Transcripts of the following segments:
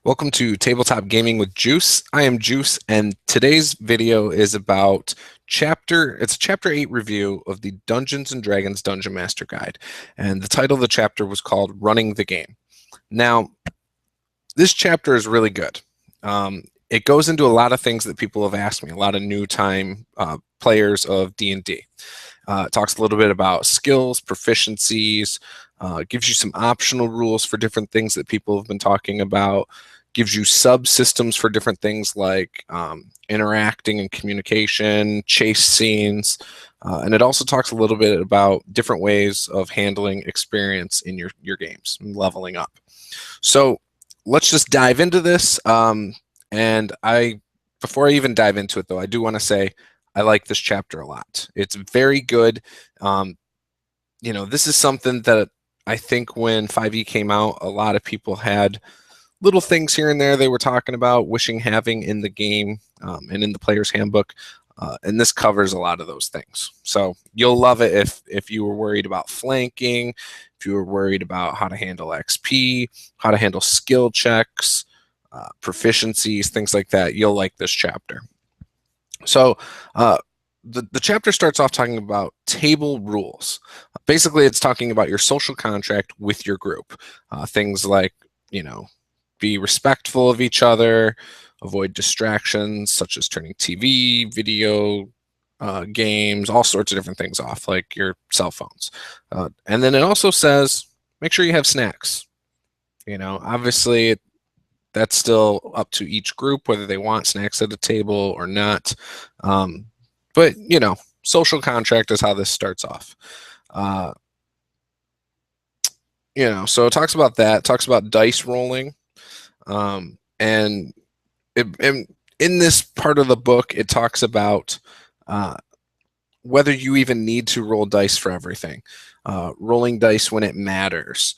Welcome to Tabletop Gaming with Juice. I am Juice, and today's video is about it's a chapter 8 review of the Dungeons and Dragons Dungeon Master Guide. And the title of the chapter was called Running the Game. Now, this chapter is really good. It goes into a lot of things that people have asked me, a lot of new time players of D&D. It talks a little bit about skills, proficiencies, gives you some optional rules for different things that people have been talking about, gives you subsystems for different things like interacting and communication, chase scenes, and it also talks a little bit about different ways of handling experience in your games and leveling up. So let's just dive into this. Before I even dive into it, though, I do want to say I like this chapter a lot. It's very good. This is something that I think when 5e came out, a lot of people had little things here and there they were talking about, wishing having in the game and in the Players Handbook. And this covers a lot of those things. So you'll love it if you were worried about flanking, if you were worried about how to handle XP, how to handle skill checks, proficiencies, things like that. You'll like this chapter. So the chapter starts off talking about table rules. Basically, it's talking about your social contract with your group. Things like, be respectful of each other, avoid distractions such as turning TV, video games, all sorts of different things off, like your cell phones. And then it also says, make sure you have snacks. Obviously, that's still up to each group, whether they want snacks at a table or not. But, social contract is how this starts off. So it talks about that, it talks about dice rolling. In this part of the book, it talks about whether you even need to roll dice for everything, rolling dice when it matters.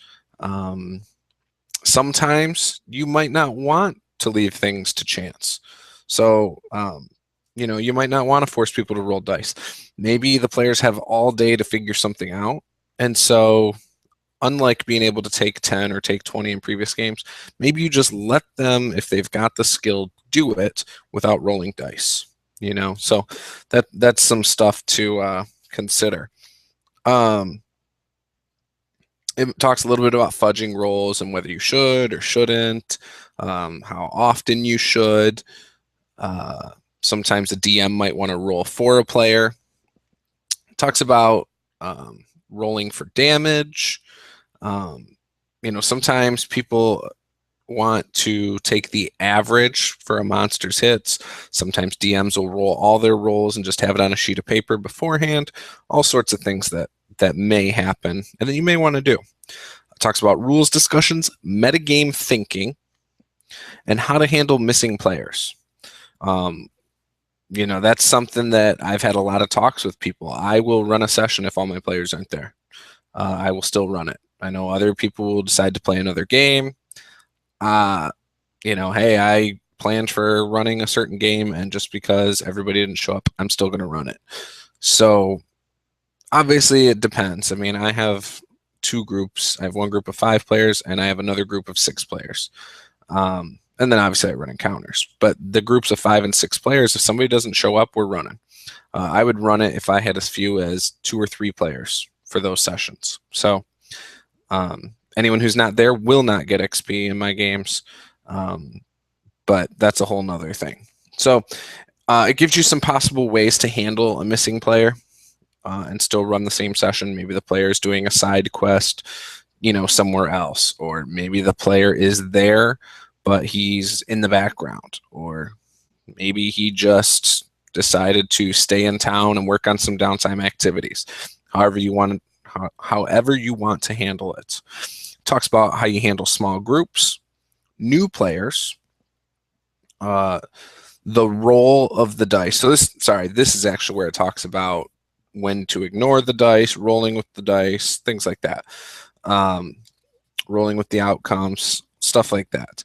Sometimes you might not want to leave things to chance. So, you might not want to force people to roll dice. Maybe the players have all day to figure something out. And so, unlike being able to take 10 or take 20 in previous games, maybe you just let them, if they've got the skill, do it without rolling dice. So that's some stuff to consider. It talks a little bit about fudging rolls and whether you should or shouldn't, how often you should. Sometimes a DM might want to roll for a player. It talks about rolling for damage. Sometimes people want to take the average for a monster's hits. Sometimes DMs will roll all their rolls and just have it on a sheet of paper beforehand. All sorts of things that may happen and that you may want to do. It talks about rules discussions, metagame thinking, and how to handle missing players. That's something that I've had a lot of talks with people. I will run a session if all my players aren't there. I will still run it. I know other people will decide to play another game. Hey, I planned for running a certain game, and just because everybody didn't show up, I'm still going to run it. So obviously it depends. I have two groups. I have one group of 5 players, and I have another group of 6 players. And then obviously I run encounters. But the groups of 5 and 6 players, if somebody doesn't show up, we're running. I would run it if I had as few as 2 or 3 players for those sessions. So anyone who's not there will not get XP in my games. But that's a whole nother thing. So it gives you some possible ways to handle a missing player and still run the same session. Maybe the player is doing a side quest, somewhere else, or maybe the player is there, but he's in the background, or maybe he just decided to stay in town and work on some downtime activities. However you want to handle it. Talks about how you handle small groups, new players, the roll of the dice. So this is actually where it talks about when to ignore the dice, rolling with the dice, things like that. Rolling with the outcomes, stuff like that.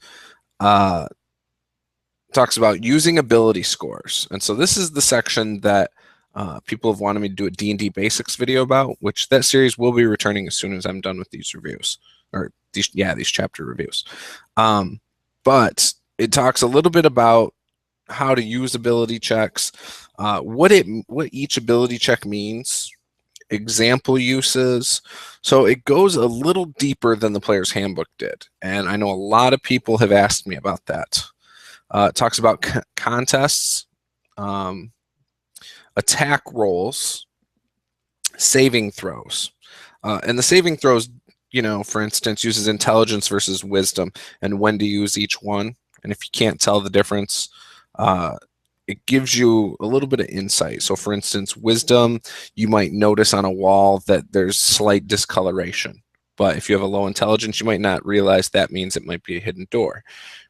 Talks about using ability scores. And so this is the section that people have wanted me to do a D&D basics video about, which that series will be returning as soon as I'm done with these reviews, or these chapter reviews. but it talks a little bit about how to use ability checks, what each ability check means, example uses. So it goes a little deeper than the Player's Handbook did, and I know a lot of people have asked me about that. It talks about contests, um, attack rolls, saving throws. And the saving throws, for instance, uses intelligence versus wisdom and when to use each one. And if you can't tell the difference, it gives you a little bit of insight. So for instance, wisdom, you might notice on a wall that there's slight discoloration. But if you have a low intelligence, you might not realize that means it might be a hidden door.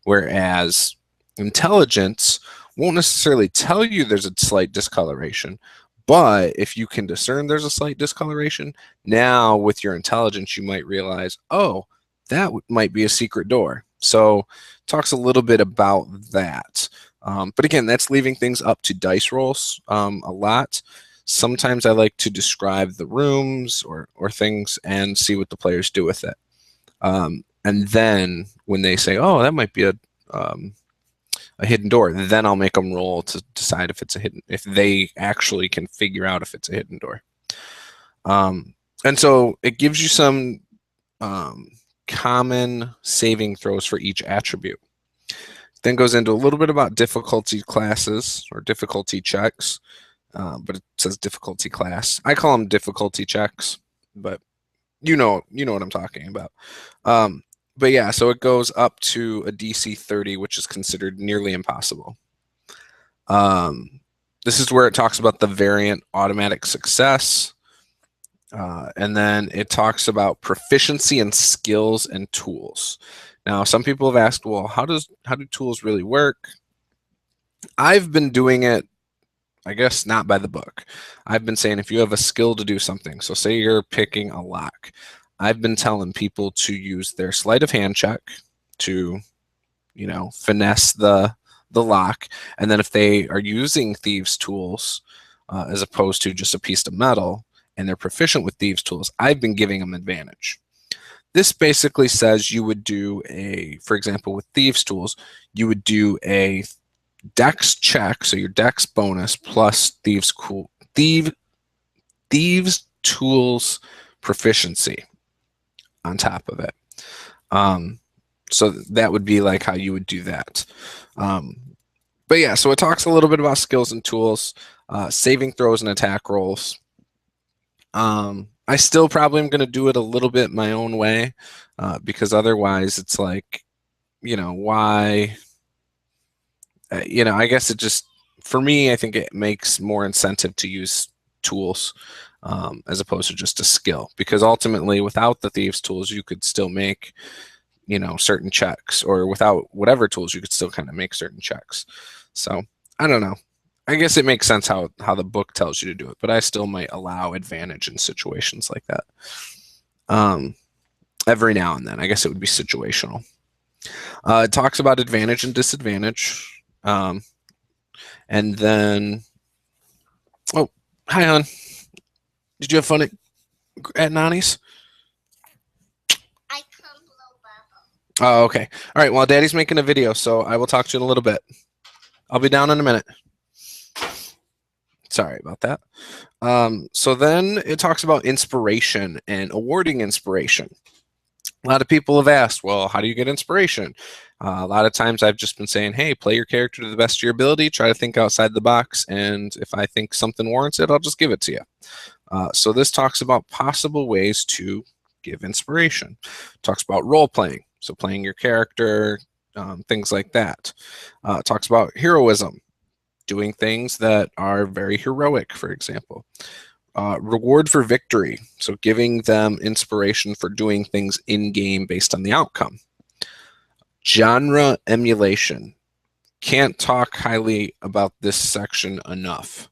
Whereas intelligence won't necessarily tell you there's a slight discoloration, but if you can discern there's a slight discoloration, now with your intelligence, you might realize, oh, that might be a secret door. So talks a little bit about that. But again, that's leaving things up to dice rolls a lot. Sometimes I like to describe the rooms or things and see what the players do with it. And then when they say, oh, that might be a hidden door, then I'll make them roll to decide if it's a hidden, if they actually can figure out if it's a hidden door. And so it gives you some common saving throws for each attribute. Then goes into a little bit about difficulty classes or difficulty checks, but it says difficulty class. I call them difficulty checks, but you know what I'm talking about. But yeah, so it goes up to a DC 30, which is considered nearly impossible. This is where it talks about the variant automatic success. And then it talks about proficiency and skills and tools. Now, some people have asked, well, how do tools really work? I've been doing it, I guess, not by the book. I've been saying if you have a skill to do something, so say you're picking a lock, I've been telling people to use their sleight of hand check to, finesse the lock. And then if they are using thieves' tools as opposed to just a piece of metal and they're proficient with thieves' tools, I've been giving them advantage. This basically says you would do for example, with thieves' tools, you would do a dex check, so your dex bonus plus thieves' tools proficiency on top of it. So that would be like how you would do that. But yeah, so it talks a little bit about skills and tools, saving throws and attack rolls. I still probably am going to do it a little bit my own way because otherwise it's like, why? I guess it just, for me, I think it makes more incentive to use tools as opposed to just a skill, because ultimately without the thieves' tools, you could still make, certain checks, or without whatever tools, you could still kind of make certain checks. So I don't know. I guess it makes sense how the book tells you to do it, but I still might allow advantage in situations like that. Every now and then, I guess it would be situational. It talks about advantage and disadvantage. And then, oh, hi, hon. Did you have fun at Nani's? I come below Bubble. Oh, okay. All right, well, Daddy's making a video, so I will talk to you in a little bit. I'll be down in a minute. Sorry about that. So then it talks about inspiration and awarding inspiration. A lot of people have asked, well, how do you get inspiration? A lot of times I've just been saying, hey, play your character to the best of your ability, try to think outside the box, and if I think something warrants it, I'll just give it to you. So this talks about possible ways to give inspiration. Talks about role playing, so playing your character, things like that. Talks about heroism, doing things that are very heroic, for example. Reward for victory, so giving them inspiration for doing things in-game based on the outcome. Genre emulation. Can't talk highly about this section enough.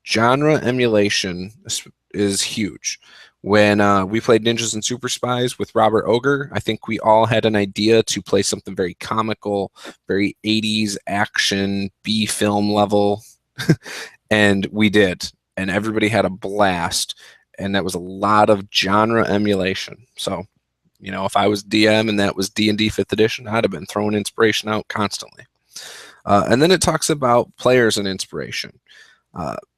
Genre emulation is huge. When we played Ninjas and Super Spies with Robert Ogre, I think we all had an idea to play something very comical, very 80s action, B-film level, and we did. And everybody had a blast, and that was a lot of genre emulation. So If I was DM and that was D&D 5th edition, I'd have been throwing inspiration out constantly. And then it talks about players and inspiration.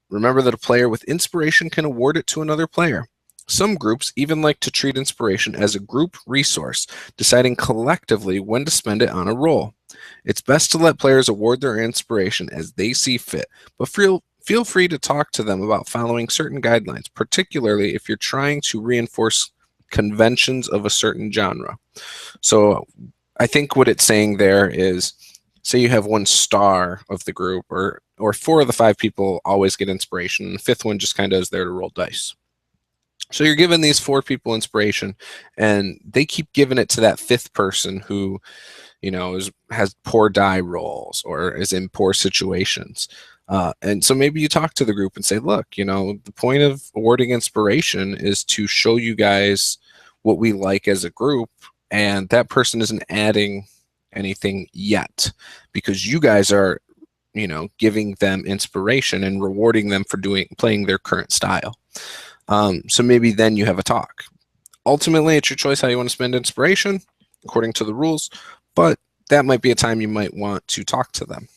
Remember that a player with inspiration can award it to another player. Some groups even like to treat inspiration as a group resource, deciding collectively when to spend it on a roll. It's best to let players award their inspiration as they see fit, but feel free to talk to them about following certain guidelines, particularly if you're trying to reinforce conventions of a certain genre. So I think what it's saying there is, say you have one star of the group, or 4 of the 5 people always get inspiration, and the 5th one just kind of is there to roll dice. So you're giving these 4 people inspiration, and they keep giving it to that 5th person who, has poor die rolls or is in poor situations. And so maybe you talk to the group and say, look, the point of awarding inspiration is to show you guys what we like as a group, and that person isn't adding anything yet because you guys are, giving them inspiration and rewarding them for playing their current style. So maybe then you have a talk. Ultimately, it's your choice how you want to spend inspiration according to the rules, but that might be a time you might want to talk to them.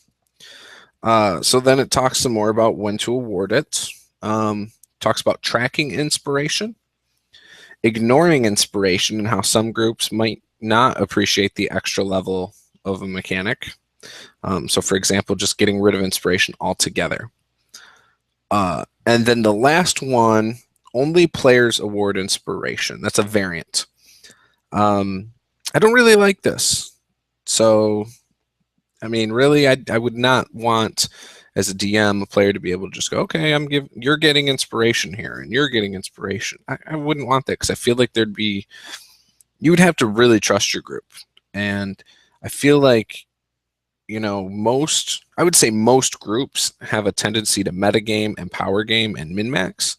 So then it talks some more about when to award it. Talks about tracking inspiration, ignoring inspiration, and how some groups might not appreciate the extra level of a mechanic. So for example, just getting rid of inspiration altogether. And then the last one, only players award inspiration. That's a variant. I don't really like this. So, really, I would not want, as a DM, a player to be able to just go, okay, you're getting inspiration here, and you're getting inspiration. I wouldn't want that because I feel like you would have to really trust your group. And I feel like, I would say most groups have a tendency to metagame and power game and min-max.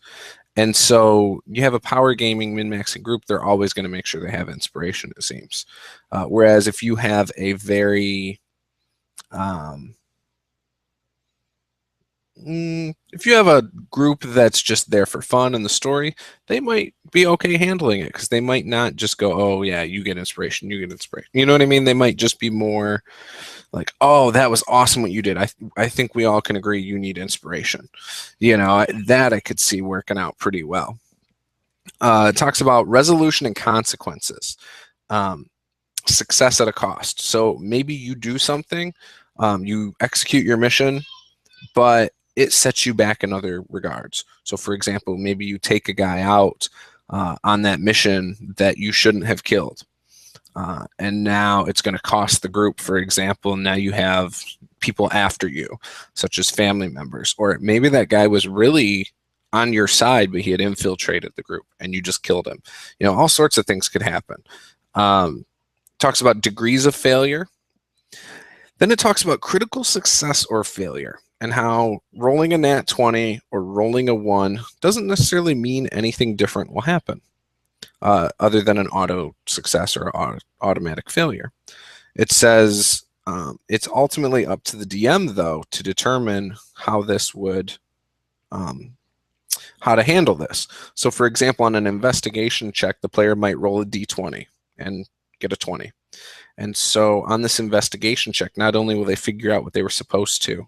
And so you have a power gaming min-maxing group, they're always going to make sure they have inspiration, it seems. Whereas if you have a very, if you have a group that's just there for fun and the story, they might be okay handling it because they might not just go, oh yeah, you get inspiration, you get inspiration. You know what I mean? They might just be more like, oh, that was awesome what you did. I think we all can agree you need inspiration. That I could see working out pretty well. It talks about resolution and consequences. Success at a cost. So maybe you do something, you execute your mission, but it sets you back in other regards. So for example, maybe you take a guy out on that mission that you shouldn't have killed. And now it's going to cost the group, for example, now you have people after you, such as family members. Or maybe that guy was really on your side, but he had infiltrated the group and you just killed him. All sorts of things could happen. Talks about degrees of failure. Then it talks about critical success or failure and how rolling a nat 20 or rolling a 1 doesn't necessarily mean anything different will happen. Other than an auto success or automatic failure. It says it's ultimately up to the DM, though, to determine how this would, how to handle this. So for example, on an investigation check, the player might roll a d20 and get a 20. And so on this investigation check, not only will they figure out what they were supposed to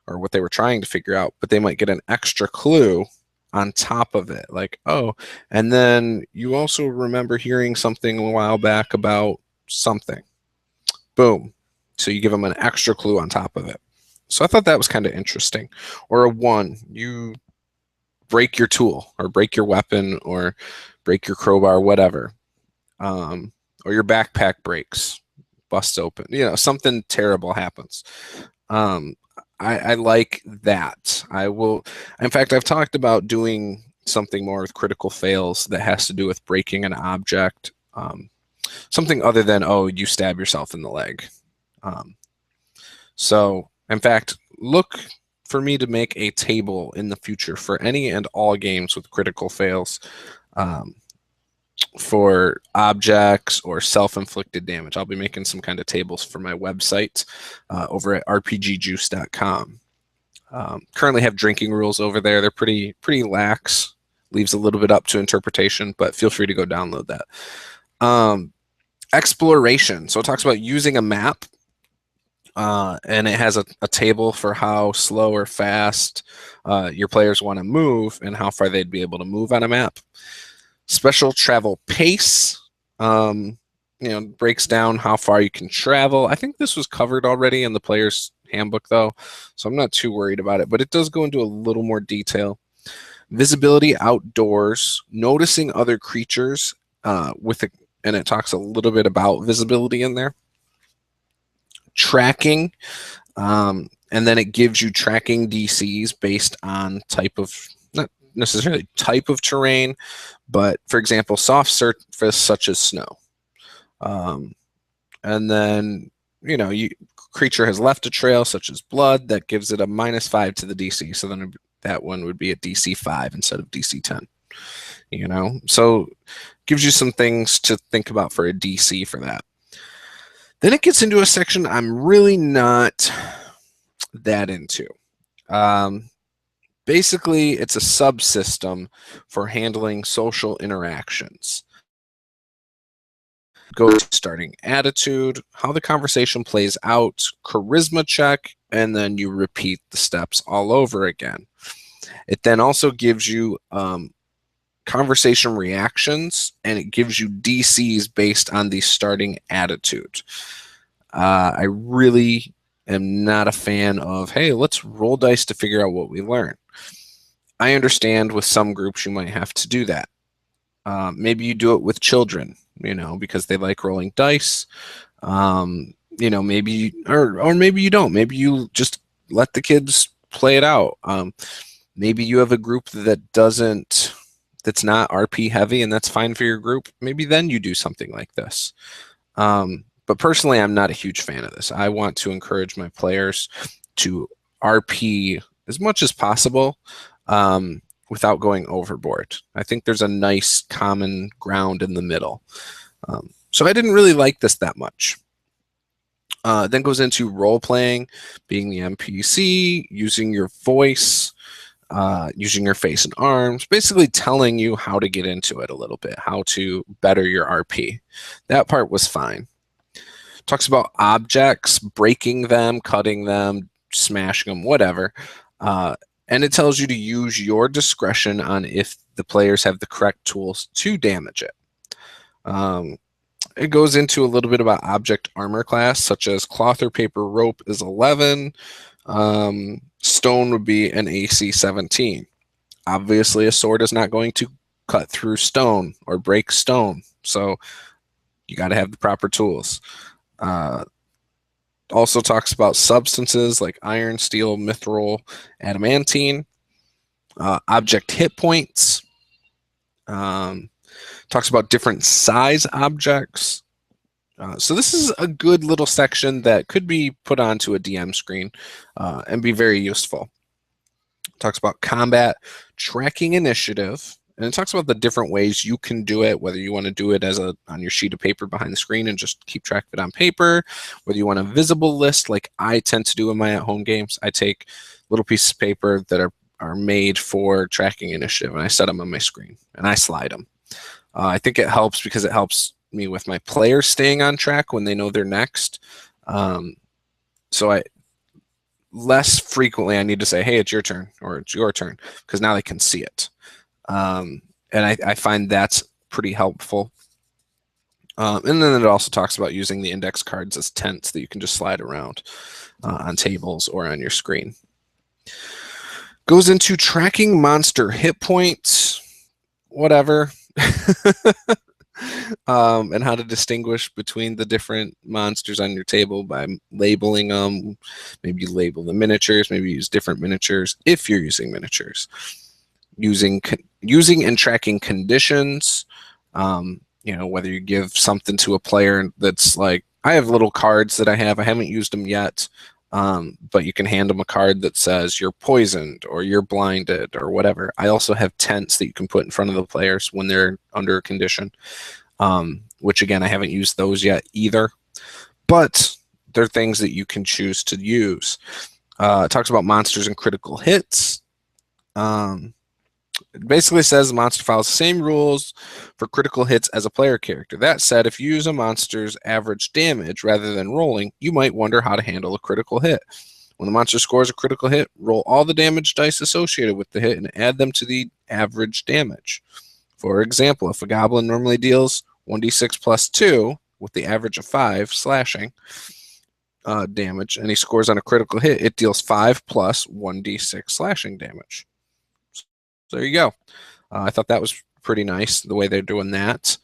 or what they were trying to figure out, but they might get an extra clue on top of it, like, oh, and then you also remember hearing something a while back about something. Boom. So you give them an extra clue on top of it. So I thought that was kind of interesting. Or a 1, you break your tool or break your weapon or break your crowbar, whatever. Or your backpack breaks, busts open, something terrible happens. I like that. In fact, I've talked about doing something more with critical fails that has to do with breaking an object, something other than, oh, you stab yourself in the leg. So, in fact, look for me to make a table in the future for any and all games with critical fails for objects or self-inflicted damage. I'll be making some kind of tables for my website over at rpgjuice.com. Currently have drinking rules over there. They're pretty lax. Leaves a little bit up to interpretation, but feel free to go download that. Exploration. So it talks about using a map, and it has a table for how slow or fast your players want to move and how far they'd be able to move on a map. Special travel pace. Breaks down how far you can travel. I think this was covered already in the Players Handbook, though, so I'm not too worried about it, but it does go into a little more detail. Visibility outdoors, noticing other creatures and it talks a little bit about visibility in there. Tracking, and then it gives you tracking DCs based on not necessarily type of terrain, but for example, soft surface such as snow. And then, creature has left a trail such as blood that gives it a -5 to the DC. So then that one would be a DC 5 instead of DC 10. So gives you some things to think about for a DC for that. Then it gets into a section I'm really not that into. Basically, it's a subsystem for handling social interactions. Go to starting attitude, how the conversation plays out, charisma check, and then you repeat the steps all over again. It then also gives you conversation reactions, and it gives you DCs based on the starting attitude. I really am not a fan of, hey, let's roll dice to figure out what we learn. I understand with some groups you might have to do that. Maybe you do it with children, because they like rolling dice. Maybe, or maybe you don't. Maybe you just let the kids play it out. Maybe you have a group that's not RP heavy, and that's fine for your group. Maybe then you do something like this. But personally, I'm not a huge fan of this. I want to encourage my players to RP as much as possible without going overboard. I think there's a nice common ground in the middle. So I didn't really like this that much. Then goes into role playing, being the NPC, using your voice, using your face and arms, basically telling you how to get into it a little bit, how to better your RP. That part was fine. Talks about objects, breaking them, cutting them, smashing them, whatever. And it tells you to use your discretion on if the players have the correct tools to damage it. It goes into a little bit about object armor class, such as cloth or paper rope is 11. Stone would be an AC 17. Obviously, a sword is not going to cut through stone or break stone. So you got to have the proper tools. Also talks about substances like iron, steel, mithril, adamantine. Object hit points. Talks about different size objects. So this is a good little section that could be put onto a DM screen and be very useful. Talks about combat, tracking initiative, and it talks about the different ways you can do it, whether you want to do it on your sheet of paper behind the screen and just keep track of it on paper, whether you want a visible list like I tend to do in my at-home games. I take little pieces of paper that are made for tracking initiative, and I set them on my screen, and I slide them. I think it helps because it helps me with my players staying on track when they know they're next. So less frequently I need to say, hey, it's your turn, or it's your turn, because now they can see it. And I find that's pretty helpful. And then it also talks about using the index cards as tents that you can just slide around on tables or on your screen. Goes into tracking monster hit points, whatever. And how to distinguish between the different monsters on your table by labeling them. Maybe you label the miniatures, maybe you use different miniatures if you're using miniatures. Using and tracking conditions, whether you give something to a player that's like, I have little cards that I haven't used them yet, but you can hand them a card that says you're poisoned or you're blinded or whatever. I also have tents that you can put in front of the players when they're under a condition, which again, I haven't used those yet either, but they're things that you can choose to use. It talks about monsters and critical hits. It basically says the monster follows the same rules for critical hits as a player character. That said, if you use a monster's average damage rather than rolling, you might wonder how to handle a critical hit. When the monster scores a critical hit, roll all the damage dice associated with the hit and add them to the average damage. For example, if a goblin normally deals 1d6 plus 2 with the average of 5 slashing damage, and he scores on a critical hit, it deals 5 plus 1d6 slashing damage. So there you go. I thought that was pretty nice, the way they're doing that.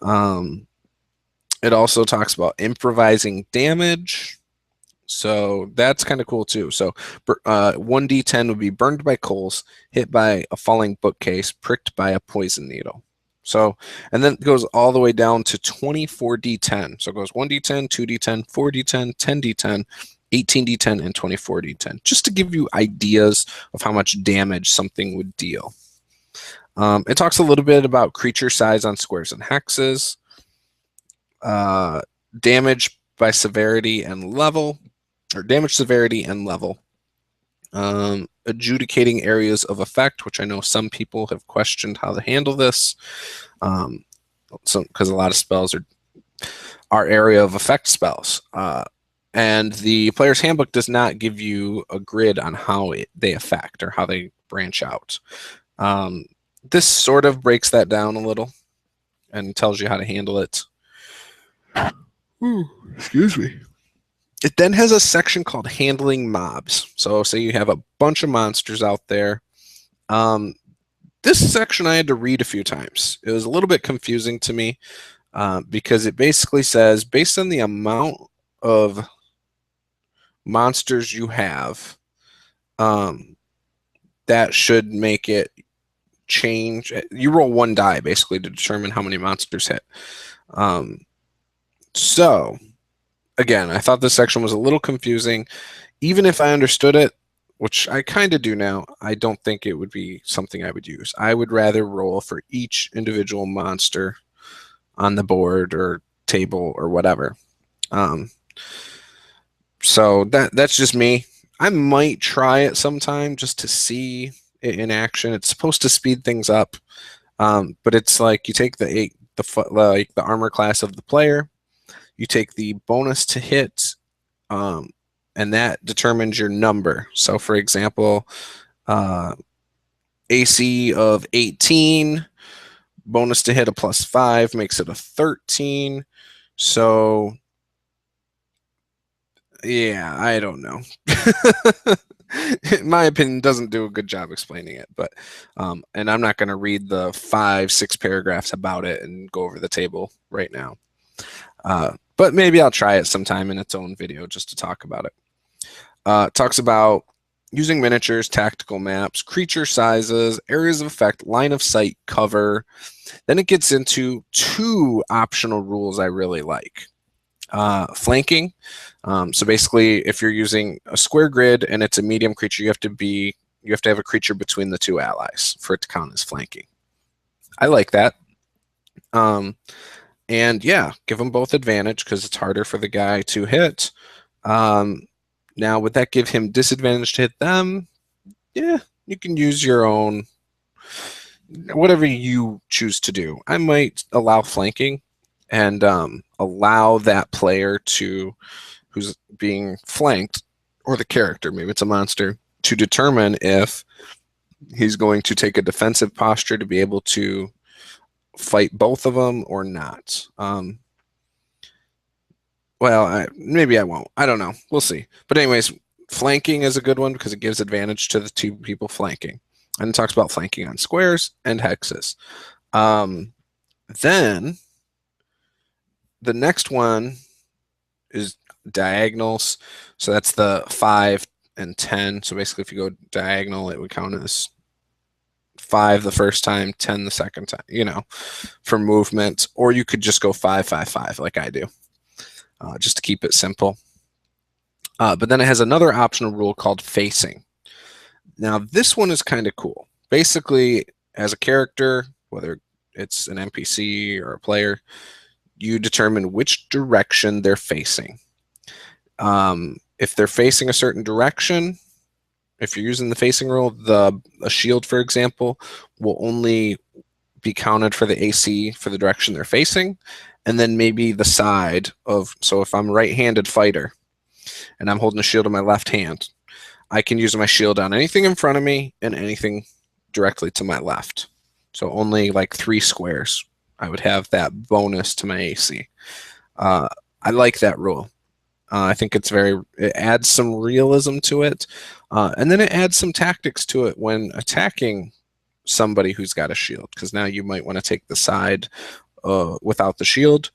It also talks about improvising damage. So that's kind of cool too. So 1d10 would be burned by coals, hit by a falling bookcase, pricked by a poison needle. So, and then it goes all the way down to 24d10. So it goes 1d10, 2d10, 4d10, 10d10, 18d10, and 24d10, just to give you ideas of how much damage something would deal. It talks a little bit about creature size on squares and hexes, damage by severity and level, or damage severity and level, adjudicating areas of effect, which I know some people have questioned how to handle this, because a lot of spells are area of effect spells. And the Player's Handbook does not give you a grid on how they affect or how they branch out. This sort of breaks that down a little and tells you how to handle it. Ooh, excuse me. It then has a section called handling mobs. So say you have a bunch of monsters out there. This section I had to read a few times. It was a little bit confusing to me because it basically says, based on the amount of monsters you have, that should make it change. You roll one die basically to determine how many monsters hit. So again, I thought this section was a little confusing. Even if I understood it, which I kind of do now, I don't think it would be something I would use. I would rather roll for each individual monster on the board or table or whatever. So that's just me. I might try it sometime just to see it in action. It's supposed to speed things up, but it's like you take the armor class of the player, you take the bonus to hit, and that determines your number. So, for example, AC of 18, bonus to hit a +5 makes it a 13. So, yeah, I don't know. In my opinion, doesn't do a good job explaining it, but and I'm not going to read the 5-6 paragraphs about it and go over the table right now. But maybe I'll try it sometime in its own video just to talk about it. It talks about using miniatures, tactical maps, creature sizes, areas of effect, line of sight, cover. Then it gets into 2 optional rules I really like. Flanking. So basically, if you're using a square grid and it's a medium creature, you have to have a creature between the 2 allies for it to count as flanking. I like that. And yeah, give them both advantage because it's harder for the guy to hit. Now, would that give him disadvantage to hit them? Yeah, you can use your own, whatever you choose to do. I might allow flanking and allow that player who's being flanked, or the character, maybe it's a monster, to determine if he's going to take a defensive posture to be able to fight both of them or not. Well, maybe I won't. I don't know. We'll see. But anyways, flanking is a good one because it gives advantage to the 2 people flanking. And it talks about flanking on squares and hexes. Then the next one is diagonals. So that's the 5 and 10. So basically, if you go diagonal, it would count as 5 the first time, 10 the second time, for movement. Or you could just go 5, 5, 5 like I do, just to keep it simple. But then it has another optional rule called facing. Now, this one is kind of cool. Basically, as a character, whether it's an NPC or a player, you determine which direction they're facing. If they're facing a certain direction, if you're using the facing rule, a shield, for example, will only be counted for the AC for the direction they're facing, and then maybe the side of, so if I'm a right-handed fighter and I'm holding a shield in my left hand, I can use my shield on anything in front of me and anything directly to my left. So only like 3 squares, I would have that bonus to my AC. I like that rule. I think it adds some realism to it. And then it adds some tactics to it when attacking somebody who's got a shield, because now you might want to take the side without the shield.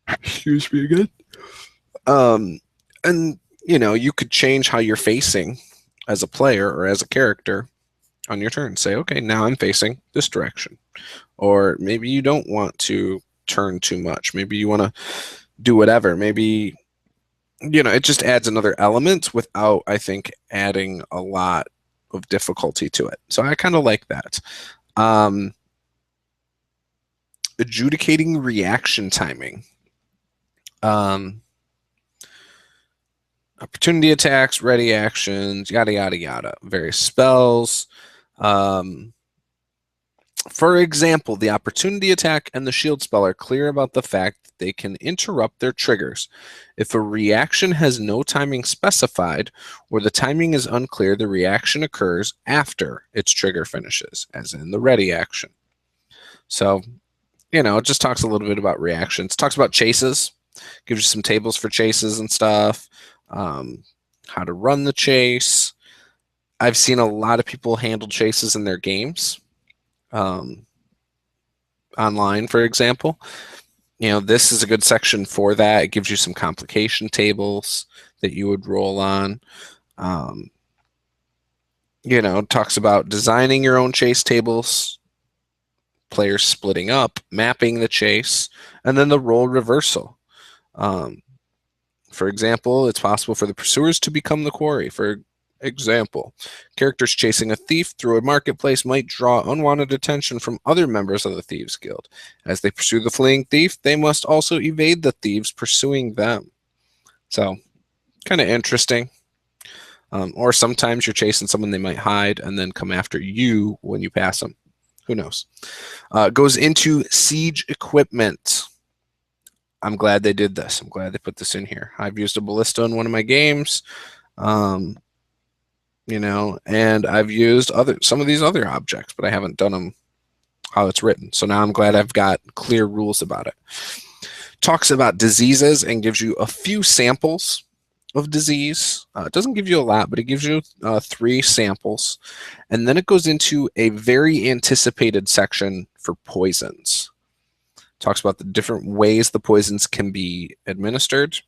Excuse me again. And you could change how you're facing as a player or as a character on your turn. Say, okay, now I'm facing this direction. Or maybe you don't want to turn too much. Maybe you want to do whatever. Maybe, it just adds another element without, I think, adding a lot of difficulty to it. So I kind of like that. Adjudicating reaction timing. Opportunity attacks, ready actions, yada, yada, yada. Various spells. For example, the opportunity attack and the shield spell are clear about the fact that they can interrupt their triggers. If a reaction has no timing specified or the timing is unclear, the reaction occurs after its trigger finishes, as in the ready action. So, it just talks a little bit about reactions. It talks about chases, gives you some tables for chases and stuff, how to run the chase. I've seen a lot of people handle chases in their games. Online, for example, this is a good section for that. It gives you some complication tables that you would roll on. Talks about designing your own chase tables, players splitting up, mapping the chase, and then the role reversal. For example, it's possible for the pursuers to become the quarry. For example, characters chasing a thief through a marketplace might draw unwanted attention from other members of the Thieves Guild. As they pursue the fleeing thief, they must also evade the thieves pursuing them. So, kind of interesting. Or sometimes you're chasing someone, they might hide and then come after you when you pass them. Who knows? Goes into siege equipment. I'm glad they did this. I'm glad they put this in here. I've used a ballista in one of my games. And I've used some of these other objects, but I haven't done them how it's written. So now I'm glad I've got clear rules about it. Talks about diseases and gives you a few samples of disease. It doesn't give you a lot, but it gives you 3 samples. And then it goes into a very anticipated section for poisons. Talks about the different ways the poisons can be administered.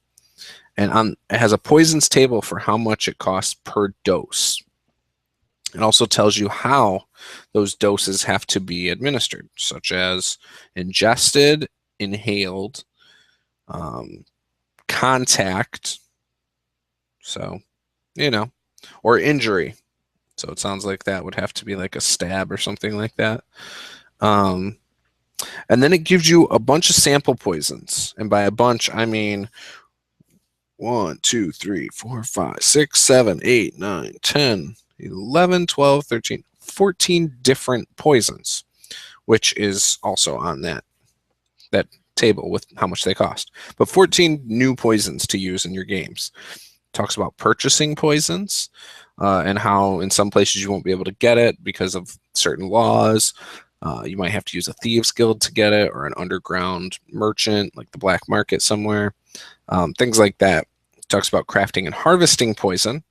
And it has a poisons table for how much it costs per dose. It also tells you how those doses have to be administered, such as ingested, inhaled, contact, so, or injury. So it sounds like that would have to be like a stab or something like that. And then it gives you a bunch of sample poisons. And by a bunch, I mean 1, 2, 3, 4, 5, 6, 7, 8, 9, 10, 11, 12, 13, 14 different poisons, which is also on that table with how much they cost. But 14 new poisons to use in your games. Talks about purchasing poisons and how in some places you won't be able to get it because of certain laws. You might have to use a thieves guild to get it, or an underground merchant like the black market somewhere. Things like that. It talks about crafting and harvesting poison.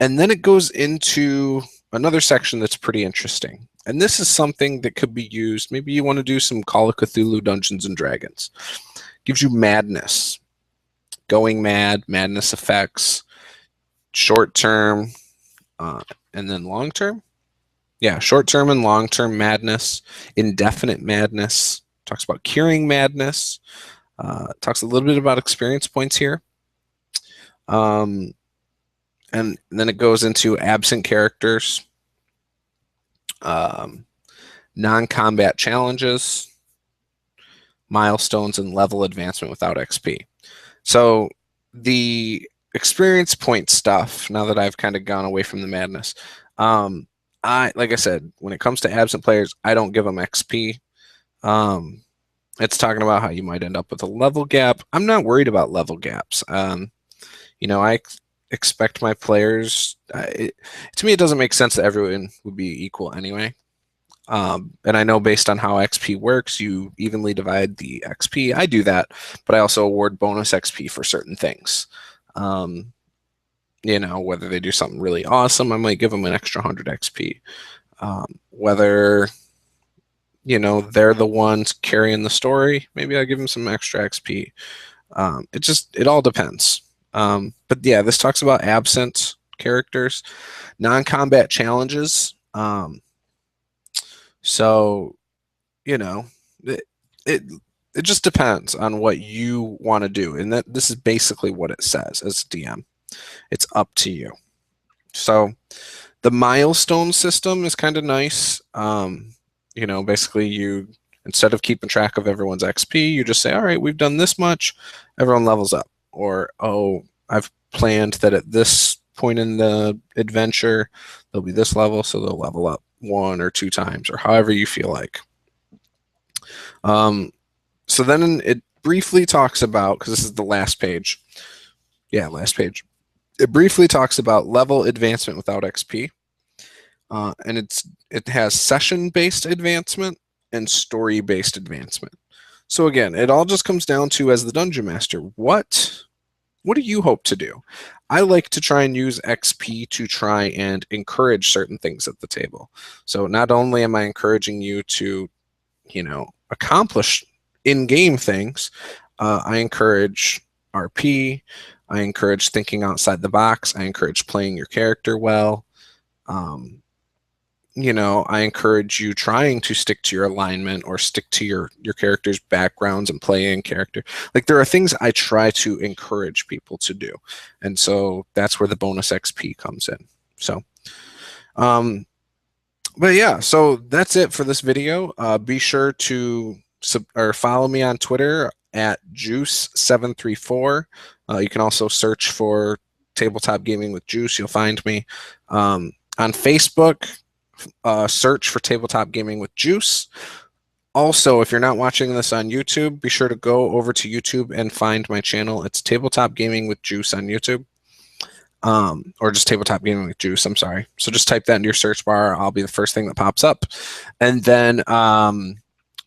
And then it goes into another section that's pretty interesting. And this is something that could be used. Maybe you want to do some Call of Cthulhu Dungeons and Dragons. Gives you madness. Going mad, madness effects, short term, and then long term. Yeah, short term and long term madness, indefinite madness. Talks about curing madness. Talks a little bit about experience points here. And then it goes into absent characters, non-combat challenges, milestones, and level advancement without XP. So the experience point stuff, now that I've kind of gone away from the madness, like I said, when it comes to absent players, I don't give them XP. It's talking about how you might end up with a level gap. I'm not worried about level gaps. I expect my players. To me, it doesn't make sense that everyone would be equal anyway. And I know based on how XP works, you evenly divide the XP. I do that, but I also award bonus XP for certain things. Whether they do something really awesome, I might give them an extra 100 XP. Whether they're the ones carrying the story, maybe I give them some extra XP. It all depends. But yeah, this talks about absent characters, non-combat challenges. So, it just depends on what you want to do, and that this is basically what it says as DM. It's up to you. So, the milestone system is kind of nice. Basically you, instead of keeping track of everyone's XP, you just say, all right, we've done this much, everyone levels up. Or, oh, I've planned that at this point in the adventure, they'll be this level, so they'll level up 1 or 2 times, or however you feel like. So then it briefly talks about, because this is the last page. Yeah, last page. It briefly talks about level advancement without XP. And it has session-based advancement and story-based advancement. So again, it all just comes down to, as the Dungeon Master, what do you hope to do? I like to try and use XP to try and encourage certain things at the table. So not only am I encouraging you to, accomplish in-game things, I encourage RP, I encourage thinking outside the box, I encourage playing your character well. I encourage you trying to stick to your alignment or stick to your character's backgrounds and play in character. Like, there are things I try to encourage people to do. And so that's where the bonus XP comes in. So, but yeah, so that's it for this video. Be sure to follow me on Twitter at Juice734. You can also search for Tabletop Gaming with Juice. You'll find me. On Facebook, search for Tabletop Gaming with Juice. Also, if you're not watching this on YouTube, be sure to go over to YouTube and find my channel. It's Tabletop Gaming with Juice on YouTube. Or just Tabletop Gaming with Juice, I'm sorry. So just type that into your search bar. I'll be the first thing that pops up. And then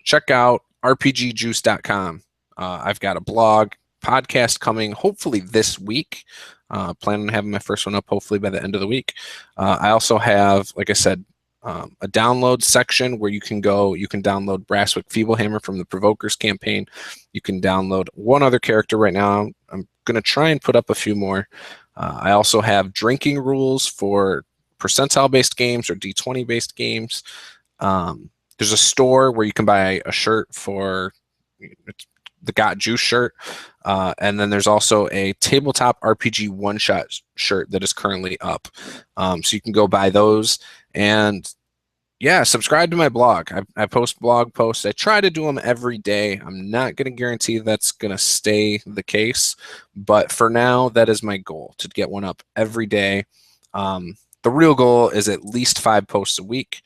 check out rpgjuice.com. I've got a blog, podcast coming hopefully this week. Planning on having my first one up hopefully by the end of the week. I also have, like I said, a download section where you can download Brasswick Feeblehammer from the Provokers campaign. You can download one other character right now. I'm going to try and put up a few more. I also have drinking rules for percentile-based games or D20-based games. There's a store where you can buy a shirt for the Got Juice shirt. And then there's also a Tabletop RPG one-shot shirt that is currently up. So you can go buy those. And yeah, subscribe to my blog. I post blog posts. I try to do them every day. I'm not going to guarantee that's going to stay the case. But for now, that is my goal, to get one up every day. The real goal is at least 5 posts a week.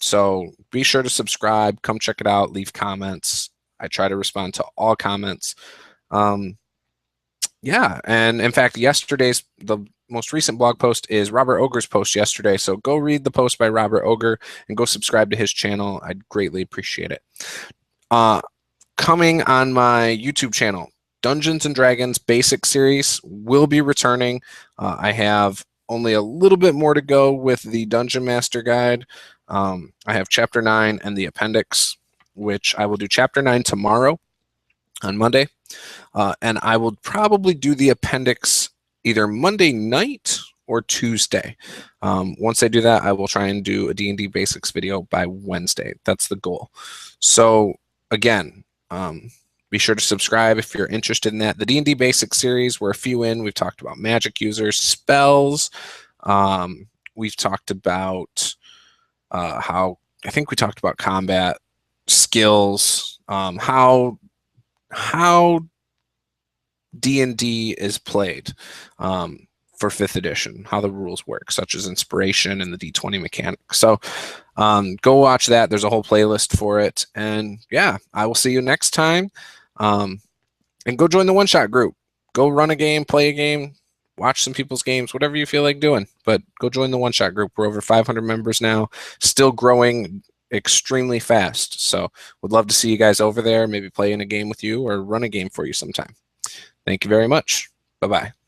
So be sure to subscribe. Come check it out. Leave comments. I try to respond to all comments. Yeah, and in fact, the most recent blog post is Robert Ogre's post yesterday. So go read the post by Robert Ogre and go subscribe to his channel. I'd greatly appreciate it. Coming on my YouTube channel, Dungeons and Dragons Basic Series will be returning. I have only a little bit more to go with the Dungeon Master Guide. I have Chapter 9 and the appendix, which I will do Chapter 9 tomorrow on Monday. And I will probably do the appendix either Monday night or Tuesday. Once I do that, I will try and do a D&D Basics video by Wednesday. That's the goal. So again, be sure to subscribe if you're interested in that. The D&D Basics series, we're a few in. We've talked about magic users, spells. We've talked about I think we talked about combat, skills, how D&D is played for 5th edition, how the rules work, such as inspiration and the D20 mechanic. So go watch that. There's a whole playlist for it. And yeah, I will see you next time. And go join the one-shot group. Go run a game, play a game, watch some people's games, whatever you feel like doing. But go join the one-shot group. We're over 500 members now, still growing extremely fast. So would love to see you guys over there, maybe play in a game with you or run a game for you sometime. Thank you very much. Bye-bye.